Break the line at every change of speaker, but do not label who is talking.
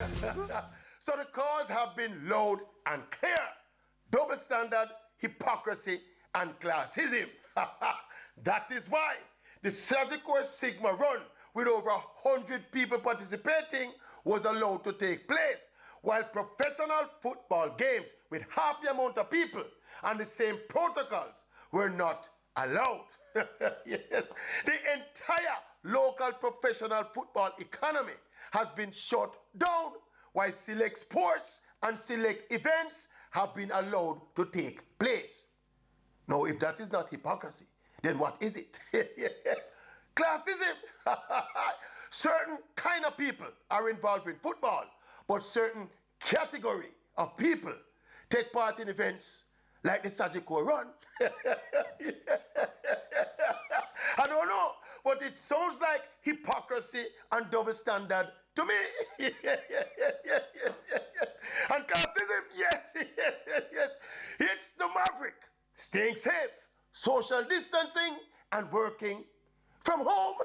So the cause have been loud and clear. Double standard, hypocrisy, and classism. That is why the Sagicor Sigma run with over 100 people participating was allowed to take place, while professional football games with half the amount of people and the same protocols were not allowed. Yes, the entire local professional football economy has been shut down, while select sports and select events have been allowed to take place. Now, if that is not hypocrisy, then what is it? Classism. Certain kind of people are involved in football, but certain category of people take part in events like the Sagicor Run. I don't know, but it sounds like hypocrisy and double standard to me. And classism, yes. It's the maverick. Staying safe, social distancing, and working from home.